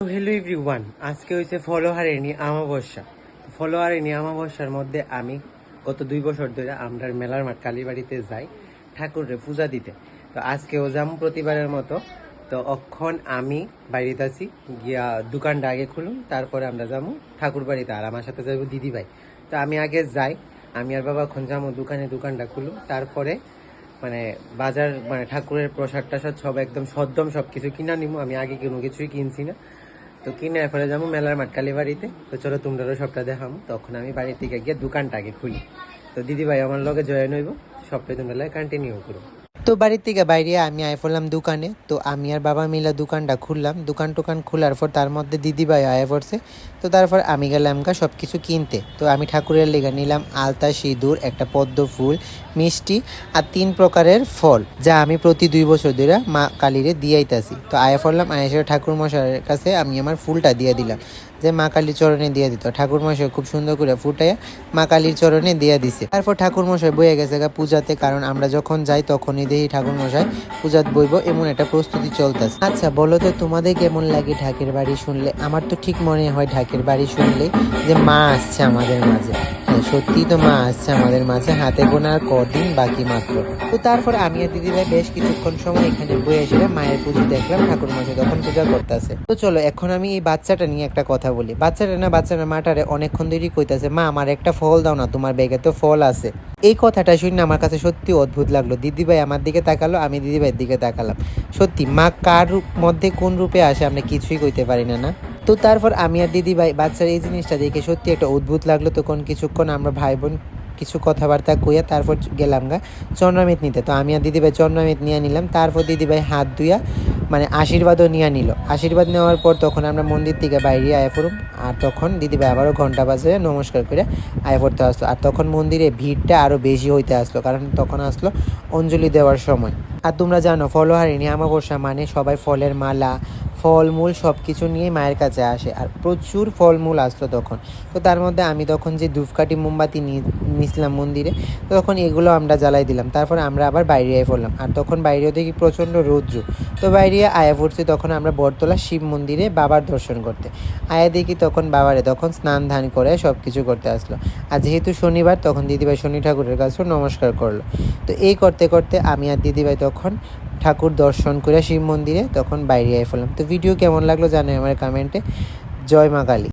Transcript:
Hello everyone, আজকে হয়েছে ফলোহারিণী অমাবস্যা। ফলোহারিণী অমাবস্যার মধ্যে আমি গত 2 বছর ধরে আমরা মেলার মাঠ কালীবাড়িতে যাই ঠাকুরের পূজা দিতে। তো আজকেও যাম প্রতিবারের মতো। তো অক্ষণ আমি বাড়িতে আছি, গিয়া দোকানটা আগে খুলুন, তারপরে আমরা যাবো ঠাকুর বাড়িতে, আর আমার সাথে যাবো দিদি ভাই। তো আমি আগে যাই, আমি আর বাবা এখন যাবো দোকানটা খুলুন, তারপরে বাজার ঠাকুরের প্রসাদ টাসাদ সব একদম সদ্যম সব কিছু কিনা নিবো। আমি আগে কোনো কিছুই কিনছি না, তো কিনে এরপরে যাবো মেলার মাঠ কালীবাড়িতে। তো চলো তোমরাও সবটা দেখাবো, তখন আমি বাড়ি থেকে গিয়ে দোকানটা আগে খুলি। তো দিদি ভাই আমার লগে জয়েন হইব, সবটাই তোমরা কন্টিনিউ করো। তো বাড়ির থেকে বাইরে আমি আয় পড়লাম দোকানে। তো আমি আর বাবা মিলে দোকানটা খুললাম। দোকান খোলার পর তার মধ্যে দিদি ভাই আয় পড়ছে। তো তারপর আমি গেলাম সব কিছু কিনতে। তো আমি ঠাকুরের লেগে নিলাম আলতা, সিঁদুর, একটা পদ্ম ফুল, মিষ্টি আর 3 প্রকারের ফল, যা আমি প্রতি 2 বছর ধরে মা কালীরে দিয়াইতাছি। তো আয় পড়লাম, আয়েসের ঠাকুর মশাইয়ের কাছে আমি আমার ফুলটা দিয়ে দিলাম, যে মা কালীর চরণে দিয়ে দিত। ঠাকুর মশাই খুব সুন্দর করে ফুটাইয়া মা কালীর চরণে দিয়ে দিছে। তারপর ঠাকুর মশাই বইয়ে গেছে পূজাতে, কারণ আমরা যখন যাই তখনই দেখি ঠাকুর মশাই পূজাত বইব, এমন একটা প্রস্তুতি চলতেছে। আচ্ছা বলো তো, তোমাদের কেমন লাগে ঢাকের বাড়ি শুনলে? আমার তো ঠিক মনে হয় ঢাকের বাড়ি শুনলে যে মা আসছে আমাদের মাঝে। হ্যাঁ, সত্যি তো মা আসছে আমাদের মাঝে, হাতে গোনা আর কদিন বাকি মাত্র। তো তারপর আমি আর দিদিভাই বেশ কিছুক্ষণ সময় এখানে বয়ে এসে মায়ের পুজো দেখলাম, ঠাকুর মশাই তখন পূজা করতেছে। তো চলো এখন আমি এই বাচ্চাটা নিয়ে একটা কথা বলি। বাচ্চাটা মাটারে অনেকক্ষণ দেরি কইতাছে, মা আমার একটা ফল দাও না, তোমার ব্যাগে তো ফল আছে। এই কথাটা শুনে আমার কাছে সত্যি অদ্ভুত লাগলো। দিদিভাই আমার দিকে তাকালো, আমি দিদিভাইয়ের দিকে তাকালাম। সত্যি মা কার মধ্যে কোন রূপে আসে আমরা কিছুই কইতে পারি না, না? তো তারপর আমি আর দিদিভাই বাচ্চার এই জিনিসটা দেখে সত্যি একটা অদ্ভুত লাগলো। তখন কিছুক্ষণ আমরা ভাই বোন কিছু কথাবার্তা কইয়া তারপর গেলাম চন্দ্রমিত নিতে। তো আমি আর দিদিভাই চন্দ্রমিত নিয়ে নিলাম। তারপর দিদিভাই হাত ধুইয়া আশীর্বাদও নিয়ে নিল। আশীর্বাদ নেওয়ার পর তখন আমরা মন্দির থেকে বাইরে আয় পড়ুম। আর তখন দিদিভাই আবারও ঘন্টা বাজে নমস্কার করে আয় পড়তে আসলো। আর তখন মন্দিরে ভিড়টা আরও বেশি হইতে আসলো, কারণ তখন আসলো অঞ্জলি দেওয়ার সময়। আর তোমরা জানো ফলহারিণী অমাবস্যা মানে সবাই ফলের মালা, ফলমূল সব কিছু নিয়ে মায়ের কাছে আসে, আর প্রচুর ফলমূল আসলো তখন। তো তার মধ্যে আমি তখন যে ধূপকাঠি মোমবাতি নিয়েছিলাম মন্দিরে, তখন এগুলো আমরা জ্বালাই দিলাম। তারপর আমরা আবার বাইরে আয় পড়লাম। আর তখন বাইরেও দেখি প্রচণ্ড রৌদ্র। তো বাইরে আয়া পড়ছি তখন আমরা বটতলা শিব মন্দিরে বাবার দর্শন করতে। আয়া দেখি তখন বাবারে তখন স্নান ধান করে সব কিছু করতে আসলো। আর যেহেতু শনিবার, তখন দিদিভাই শনি ঠাকুরের কাছেও নমস্কার করলো। তো এই করতে করতে আমি আর দিদিভাই তখন ঠাকুর দর্শন করে শিব মন্দিরে তখন বাইরে আয় পড়লাম। তো ভিডিও কেমন লাগলো জানাই আমার কমেন্টে। জয় মা কালী।